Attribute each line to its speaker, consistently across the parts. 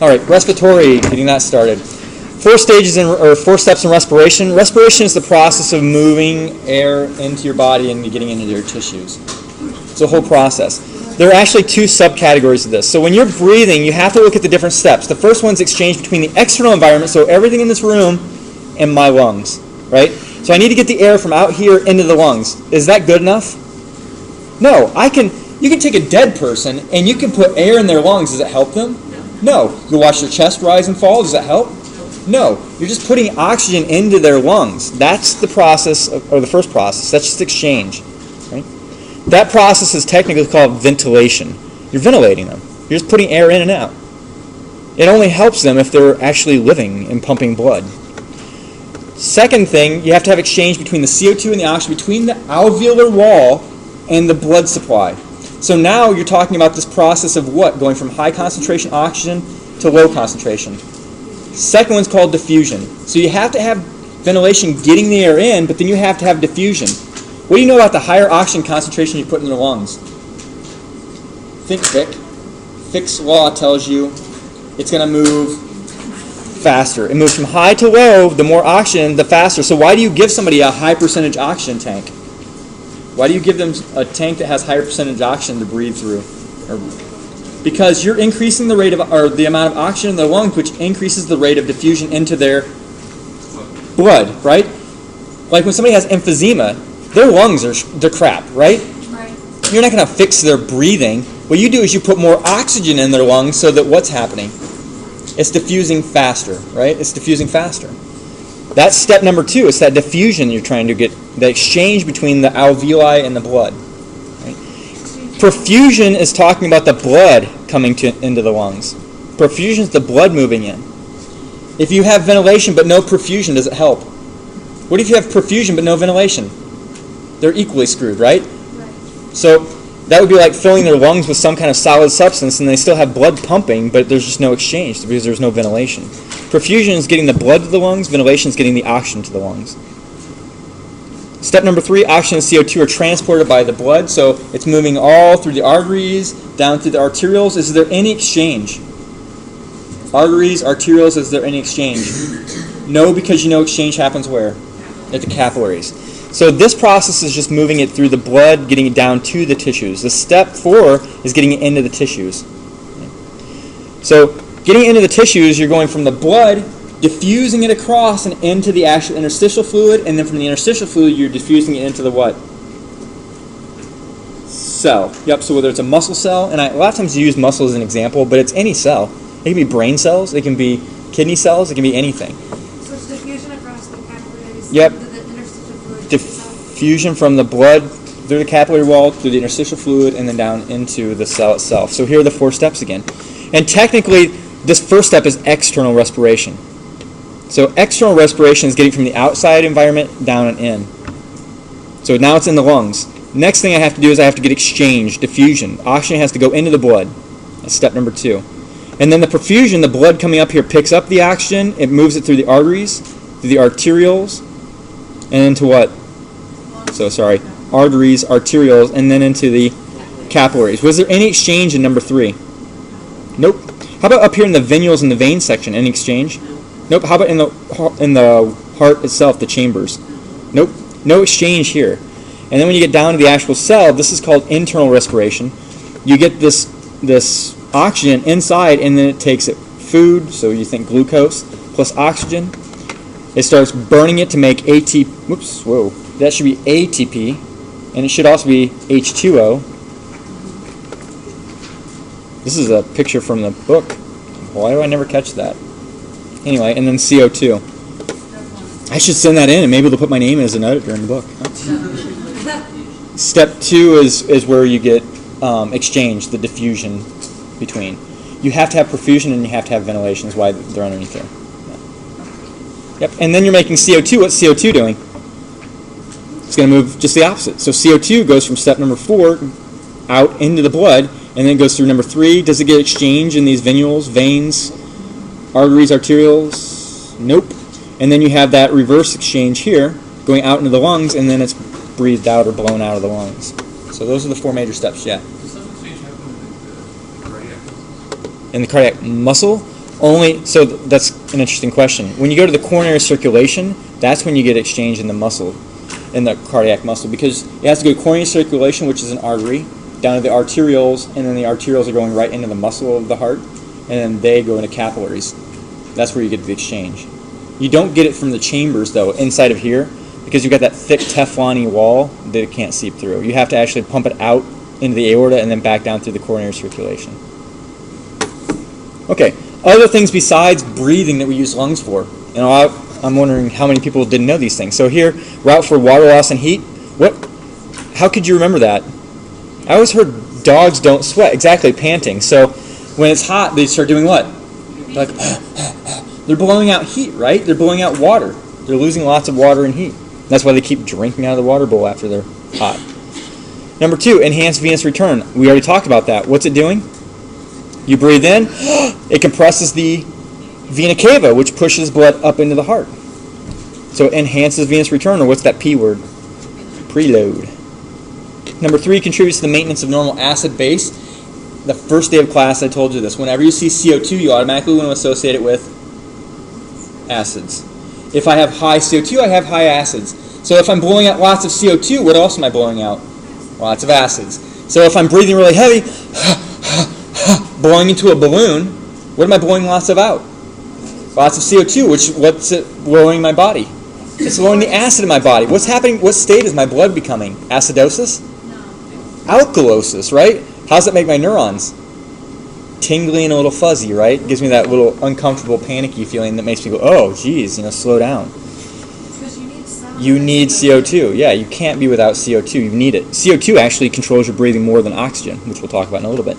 Speaker 1: All right, respiratory, getting that started. 4 steps in respiration. Respiration is the process of moving air into your body and getting into your tissues. It's a whole process. There are actually 2 subcategories of this. So when you're breathing, you have to look at the different steps. The first one's exchange between the external environment, so everything in this room, and my lungs, right? So I need to get the air from out here into the lungs. Is that good enough? No. You can take a dead person and you can put air in their lungs. Does it help them? No. You watch their chest rise and fall. Does that help? No. You're just putting oxygen into their lungs. That's the process, or the first process. That's just exchange. Right? That process is technically called ventilation. You're ventilating them. You're just putting air in and out. It only helps them if they're actually living and pumping blood. Second thing, you have to have exchange between the CO2 and the oxygen, between the alveolar wall and the blood supply. So now you're talking about this process of what? Going from high concentration oxygen to low concentration. Second one's called diffusion. So you have to have ventilation getting the air in, but then you have to have diffusion. What do you know about the higher oxygen concentration you put in the lungs? Think Fick. Fick's law tells you it's going to move faster. It moves from high to low. The more oxygen, the faster. So why do you give somebody a high percentage oxygen tank? Why do you give them a tank that has higher percentage oxygen to breathe through? Because you're increasing the rate of, or the amount of oxygen in their lungs, which increases the rate of diffusion into their blood, right? Like when somebody has emphysema, their lungs they're crap, right?
Speaker 2: Right.
Speaker 1: You're not going to fix their breathing. What you do is you put more oxygen in their lungs so that what's happening? It's diffusing faster, right? It's diffusing faster. That's step number 2. It's that diffusion you're trying to get, the exchange between the alveoli and the blood. Right? Perfusion is talking about the blood coming into the lungs. Perfusion is the blood moving in. If you have ventilation but no perfusion, does it help? What if you have perfusion but no ventilation? They're equally screwed, right?
Speaker 2: Right.
Speaker 1: So that would be like filling their lungs with some kind of solid substance and they still have blood pumping, but there's just no exchange because there's no ventilation. Perfusion is getting the blood to the lungs. Ventilation is getting the oxygen to the lungs. Step number 3, oxygen and CO2 are transported by the blood, so it's moving all through the arteries, down through the arterioles. Is there any exchange? Arteries, arterioles, is there any exchange? No, because you know exchange happens where? At the capillaries. So this process is just moving it through the blood, getting it down to the tissues. The step 4 is getting it into the tissues. So getting it into the tissues, you're going from the blood, diffusing it across and into the actual interstitial fluid, and then from the interstitial fluid, you're diffusing it into the what? Cell. Yep, so whether it's a muscle cell, and a lot of times you use muscle as an example, but it's any cell. It can be brain cells, it can be kidney cells, it can be anything.
Speaker 2: So it's diffusion across the capillaries.
Speaker 1: Yep.
Speaker 2: The interstitial fluid.
Speaker 1: Diffusion from the blood through the capillary wall, through the interstitial fluid, and then down into the cell itself. So here are the 4 steps again. And technically, this first step is external respiration. So external respiration is getting from the outside environment down and in. So now it's in the lungs. Next thing I have to do is I have to get exchange, diffusion. Oxygen has to go into the blood. That's step number 2. And then the perfusion, the blood coming up here picks up the oxygen, it moves it through the arteries, through the arterioles, and into what? So sorry, arteries, arterioles, and then into the capillaries. Was there any exchange in number 3? Nope. How about up here in the venules and the vein section? Any exchange? Nope. How about in the heart itself, the chambers? Nope. No exchange here. And then when you get down to the actual cell, this is called internal respiration. You get this oxygen inside, and then it takes it food, so you think glucose, plus oxygen. It starts burning it to make ATP. Whoops, whoa. That should be ATP, and it should also be H2O. This is a picture from the book. Why do I never catch that? Anyway, and then CO2. I should send that in, and maybe they'll put my name as an editor in the book. Step 2 is where you get exchange, the diffusion between. You have to have perfusion and you have to have ventilation is why they're underneath there. Yeah. Yep, and then you're making CO2. What's CO2 doing? It's going to move just the opposite. So CO2 goes from step number 4 out into the blood, and then goes through number 3. Does it get exchange in these venules, veins, arteries, arterioles? Nope. And then you have that reverse exchange here, going out into the lungs, and then it's breathed out or blown out of the lungs. So those are the 4 major steps, yeah.
Speaker 3: Does some exchange happen in the cardiac?
Speaker 1: In the cardiac muscle, So that's an interesting question. When you go to the coronary circulation, that's when you get exchange in the muscle, in the cardiac muscle, because it has to go to coronary circulation, which is an artery, down to the arterioles, and then the arterioles are going right into the muscle of the heart, and then they go into capillaries. That's where you get the exchange. You don't get it from the chambers, though, inside of here, because you've got that thick Teflon-y wall that it can't seep through. You have to actually pump it out into the aorta and then back down through the coronary circulation. Okay, other things besides breathing that we use lungs for. I'm wondering how many people didn't know these things. So here, route for water loss and heat. How could you remember that? I always heard dogs don't sweat. Exactly, panting. So when it's hot, they start doing what? They're like, they're blowing out heat, right? They're blowing out water. They're losing lots of water and heat. That's why they keep drinking out of the water bowl after they're hot. Number 2, enhanced venous return. We already talked about that. What's it doing? You breathe in, it compresses the vena cava, which pushes blood up into the heart. So it enhances venous return, or what's that P word? Preload. Number 3, contributes to the maintenance of normal acid base. The first day of class I told you this. Whenever you see CO2, you automatically want to associate it with acids. If I have high CO2, I have high acids. So if I'm blowing out lots of CO2, what else am I blowing out? Lots of acids. So if I'm breathing really heavy, blowing into a balloon, what am I blowing lots of out? Lots of CO2, what's it blowing in my body? It's lowering the acid in my body. What's happening? What state is my blood becoming? Acidosis? No. Alkalosis, right? How does that make my neurons? Tingly and a little fuzzy, right? It gives me that little uncomfortable, panicky feeling that makes me go, oh, geez, slow down. You need CO2. Yeah, you can't be without CO2. You need it. CO2 actually controls your breathing more than oxygen, which we'll talk about in a little bit.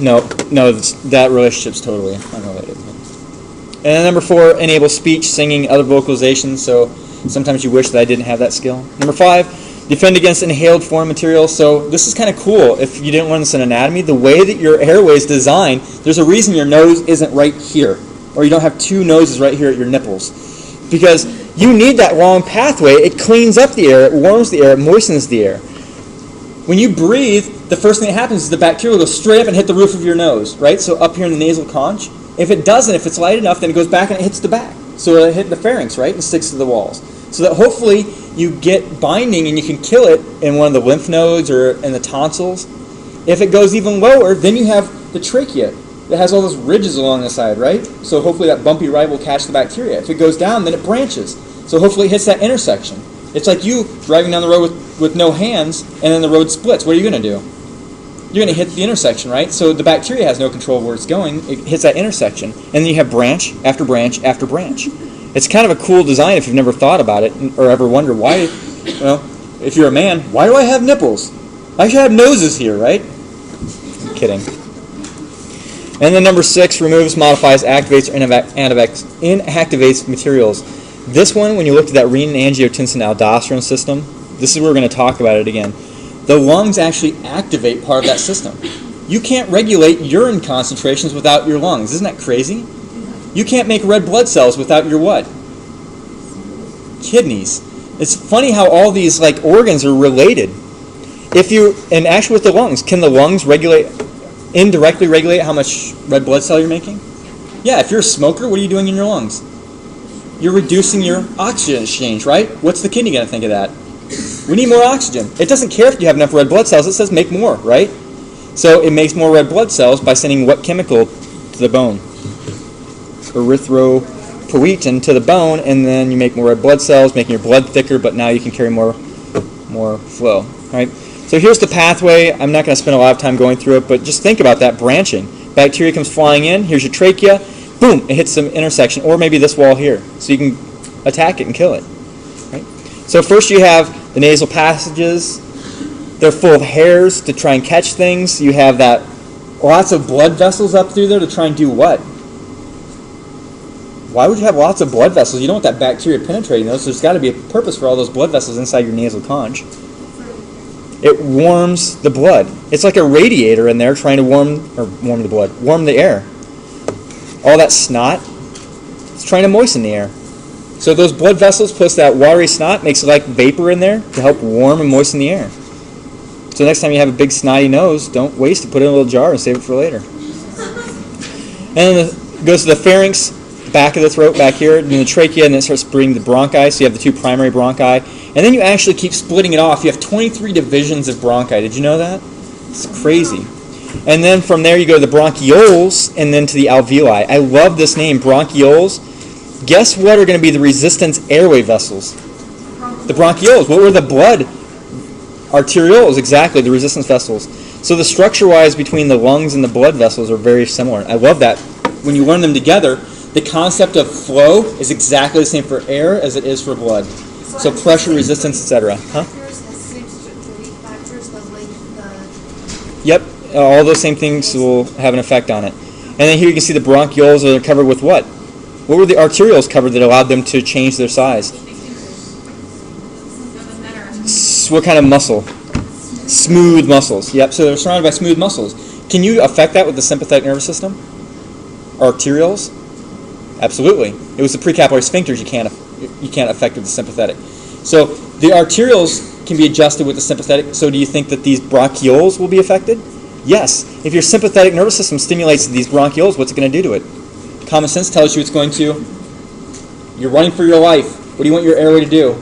Speaker 1: No, that relationship's totally unrelated. And then number 4, enable speech, singing, other vocalizations. So sometimes you wish that I didn't have that skill. Number 5, defend against inhaled foreign materials. So this is kind of cool. If you didn't learn this in anatomy, the way that your airway is designed, there's a reason your nose isn't right here, or you don't have 2 noses right here at your nipples, because you need that long pathway. It cleans up the air, it warms the air, it moistens the air. When you breathe, the first thing that happens is the bacteria will go straight up and hit the roof of your nose, right? So up here in the nasal conch. If it doesn't, if it's light enough, then it goes back and it hits the back. So it'll hit the pharynx, right, and sticks to the walls. So that hopefully you get binding and you can kill it in one of the lymph nodes or in the tonsils. If it goes even lower, then you have the trachea that has all those ridges along the side, right? So hopefully that bumpy ride will catch the bacteria. If it goes down, then it branches. So hopefully it hits that intersection. It's like you driving down the road with no hands, and then the road splits. What are you going to do? You're going to hit the intersection, right? So the bacteria has no control of where it's going. It hits that intersection, and then you have branch after branch after branch. It's kind of a cool design if you've never thought about it or ever wondered why, if you're a man, why do I have nipples? I should have noses here, right? I'm kidding. And then number 6, removes, modifies, activates, or inactivates materials. This one, when you looked at that renin-angiotensin-aldosterone system, this is where we're going to talk about it again. The lungs actually activate part of that system. You can't regulate urine concentrations without your lungs. Isn't that crazy? You can't make red blood cells without your what? Kidneys. It's funny how all these organs are related. And actually with the lungs, can the lungs indirectly regulate how much red blood cell you're making? Yeah, if you're a smoker, what are you doing in your lungs? You're reducing your oxygen exchange, right? What's the kidney going to think of that? We need more oxygen. It doesn't care if you have enough red blood cells. It says make more, right? So it makes more red blood cells by sending what chemical to the bone? Erythropoietin to the bone, and then you make more red blood cells, making your blood thicker, but now you can carry more flow, right? So here's the pathway. I'm not going to spend a lot of time going through it, but just think about that branching. Bacteria comes flying in. Here's your trachea. Boom, it hits some intersection, or maybe this wall here, so you can attack it and kill it. Right? So first you have the nasal passages. They're full of hairs to try and catch things. You have lots of blood vessels up through there to try and do what? Why would you have lots of blood vessels? You don't want that bacteria penetrating those, so there's got to be a purpose for all those blood vessels inside your nasal conch. It warms the blood. It's like a radiator in there trying to warm the air. All that snot, it's trying to moisten the air. So those blood vessels plus that watery snot makes it like vapor in there to help warm and moisten the air. So next time you have a big snotty nose, don't waste it. Put it in a little jar and save it for later. And then it goes to the pharynx, back of the throat, back here, then the trachea, and then it starts breathing the bronchi. So you have the two primary bronchi. And then you actually keep splitting it off. You have 23 divisions of bronchi. Did you know that? It's crazy. And then from there you go to the bronchioles and then to the alveoli. I love this name, bronchioles. Guess what are going to be the resistance airway vessels? The bronchioles. What were the blood? Arterioles, exactly, the resistance vessels. So the structure-wise between the lungs and the blood vessels are very similar. I love that. When you learn them together, the concept of flow is exactly the same for air as it is for blood. So pressure, resistance, etc. Huh? Yep, all those same things will have an effect on it. And then here you can see the bronchioles are covered with what? What were the arterioles covered that allowed them to change their size? What kind of muscle? Smooth muscles. Yep, so they're surrounded by smooth muscles. Can you affect that with the sympathetic nervous system? Arterioles? Absolutely. It was the precapillary sphincters you can't affect with the sympathetic. So the arterioles can be adjusted with the sympathetic. So do you think that these bronchioles will be affected? Yes. If your sympathetic nervous system stimulates these bronchioles, what's it going to do to it? Common sense tells you it's going to. You're running for your life. What do you want your airway to do?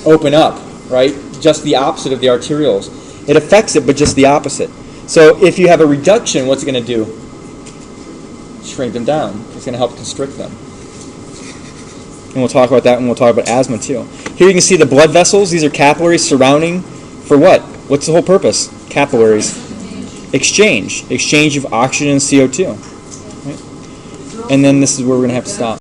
Speaker 1: Open up, right? Just the opposite of the arterioles. It affects it, but just the opposite. So if you have a reduction, what's it going to do? Shrink them down. It's going to help constrict them. And we'll talk about that when we'll talk about asthma too. Here you can see the blood vessels. These are capillaries surrounding for what? What's the whole purpose? Capillaries. Exchange. Exchange of oxygen and CO2. Right? And then this is where we're going to have to stop.